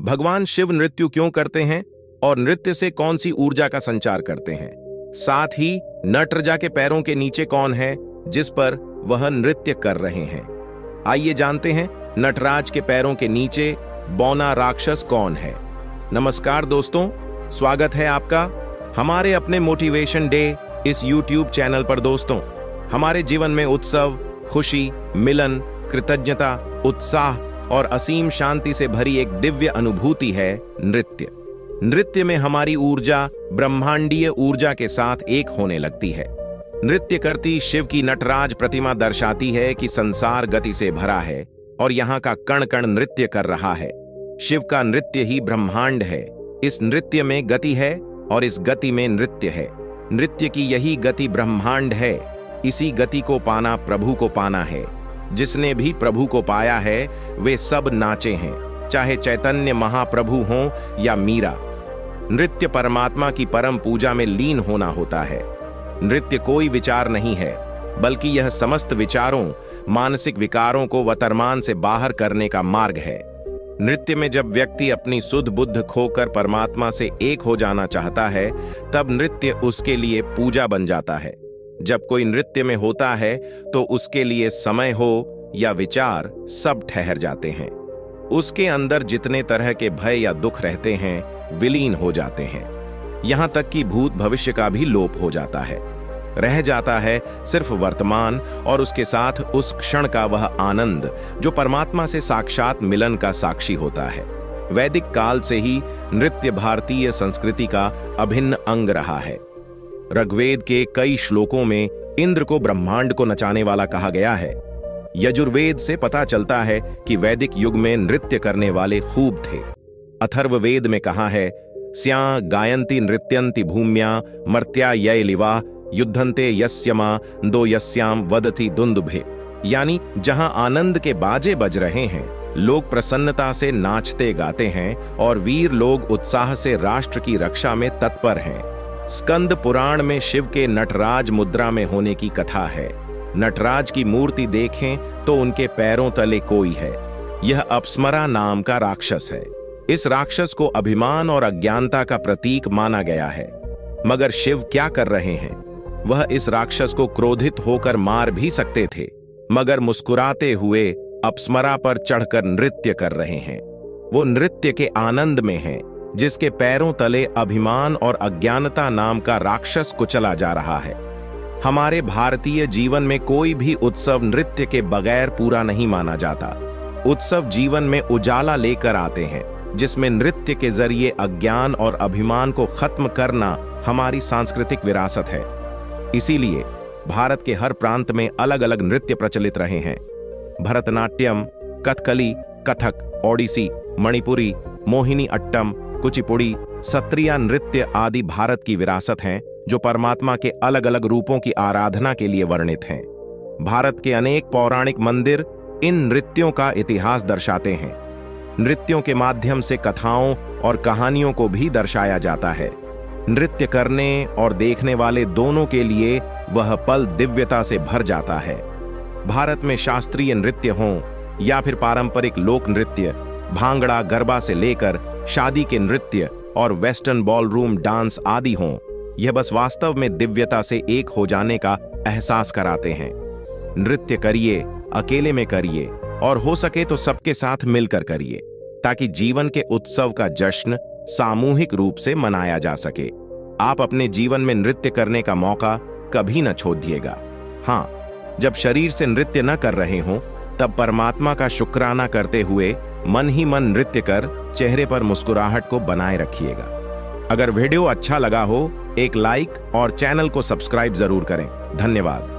भगवान शिव नृत्य क्यों करते हैं और नृत्य से कौन सी ऊर्जा का संचार करते हैं। साथ ही नटराजा के पैरों के नीचे कौन है जिस पर वह नृत्य कर रहे हैं। आइए जानते हैं नटराज के पैरों के नीचे बौना राक्षस कौन है। नमस्कार दोस्तों, स्वागत है आपका हमारे अपने मोटिवेशन डे इस YouTube चैनल पर। दोस्तों, हमारे जीवन में उत्सव, खुशी, मिलन, कृतज्ञता, उत्साह और असीम शांति से भरी एक दिव्य अनुभूति है नृत्य। नृत्य में हमारी ऊर्जा ब्रह्मांडीय ऊर्जा के साथ एक होने लगती है। नृत्य करती शिव की नटराज प्रतिमा दर्शाती है कि संसार गति से भरा है और यहाँ का कण कण नृत्य कर रहा है। शिव का नृत्य ही ब्रह्मांड है। इस नृत्य में गति है और इस गति में नृत्य है। नृत्य की यही गति ब्रह्मांड है। इसी गति को पाना प्रभु को पाना है। जिसने भी प्रभु को पाया है वे सब नाचे हैं, चाहे चैतन्य महाप्रभु हों या मीरा। नृत्य परमात्मा की परम पूजा में लीन होना होता है। नृत्य कोई विचार नहीं है, बल्कि यह समस्त विचारों, मानसिक विकारों को वर्तमान से बाहर करने का मार्ग है। नृत्य में जब व्यक्ति अपनी सुध बुद्ध खोकर परमात्मा से एक हो जाना चाहता है, तब नृत्य उसके लिए पूजा बन जाता है। जब कोई नृत्य में होता है तो उसके लिए समय हो या विचार सब ठहर जाते हैं। उसके अंदर जितने तरह के भय या दुख रहते हैं विलीन हो जाते हैं। यहां तक कि भूत भविष्य का भी लोप हो जाता है। रह जाता है सिर्फ वर्तमान और उसके साथ उस क्षण का वह आनंद जो परमात्मा से साक्षात मिलन का साक्षी होता है। वैदिक काल से ही नृत्य भारतीय संस्कृति का अभिन्न अंग रहा है। ऋग्वेद के कई श्लोकों में इंद्र को ब्रह्मांड को नचाने वाला कहा गया है। यजुर्वेद से पता चलता है कि वैदिक युग में नृत्य करने वाले खूब थे। अथर्ववेद में कहा है, स्या गायन्ति नृत्यन्ति भूम्या मर्त्या यै लिवा युद्धन्ते यस्यमा दो यस्याम वदति दुंदुभे। यानी जहां आनंद के बाजे बज रहे हैं, लोग प्रसन्नता से नाचते गाते हैं और वीर लोग उत्साह से राष्ट्र की रक्षा में तत्पर हैं। स्कंद पुराण में शिव के नटराज मुद्रा में होने की कथा है। नटराज की मूर्ति देखें तो उनके पैरों तले कोई है। यह अपस्मरा नाम का राक्षस है। इस राक्षस को अभिमान और अज्ञानता का प्रतीक माना गया है। मगर शिव क्या कर रहे हैं? वह इस राक्षस को क्रोधित होकर मार भी सकते थे, मगर मुस्कुराते हुए अपस्मरा पर चढ़कर नृत्य कर रहे हैं। वो नृत्य के आनंद में हैं, जिसके पैरों तले अभिमान और अज्ञानता नाम का राक्षस कुचला जा रहा है। हमारे भारतीय जीवन में कोई भी उत्सव नृत्य के बगैर पूरा नहीं माना जाता। उत्सव जीवन में उजाला लेकर आते हैं, जिसमें नृत्य के जरिए अज्ञान और अभिमान को खत्म करना हमारी सांस्कृतिक विरासत है। इसीलिए भारत के हर प्रांत में अलग अलग नृत्य प्रचलित रहे हैं। भरतनाट्यम, कथकली, कथक, ओडिसी, मणिपुरी, मोहिनी अट्टम, कुचिपुड़ी, सत्रिया नृत्य आदि भारत की विरासत हैं, जो परमात्मा के अलग अलग रूपों की आराधना के लिए वर्णित हैं। भारत के अनेक पौराणिक मंदिर इन नृत्यों का इतिहास दर्शाते हैं। नृत्यों के माध्यम से कथाओं और कहानियों को भी दर्शाया जाता है। नृत्य करने और देखने वाले दोनों के लिए वह पल दिव्यता से भर जाता है। भारत में शास्त्रीय नृत्य हों या फिर पारंपरिक लोक नृत्य, भांगड़ा, गरबा से लेकर शादी के नृत्य और वेस्टर्न बॉलरूम डांस आदि हों, यह बस वास्तव में दिव्यता से एक हो जाने का एहसास कराते हैं। नृत्य करिए, अकेले में करिए और हो सके तो सबके साथ मिलकर करिए, ताकि जीवन के उत्सव का जश्न सामूहिक रूप से मनाया जा सके। आप अपने जीवन में नृत्य करने का मौका कभी न छोड़िएगा। हाँ, जब शरीर से नृत्य न कर रहे हों, तब परमात्मा का शुक्राना करते हुए मन ही मन नृत्य कर चेहरे पर मुस्कुराहट को बनाए रखिएगा। अगर वीडियो अच्छा लगा हो, एक लाइक और चैनल को सब्सक्राइब जरूर करें। धन्यवाद।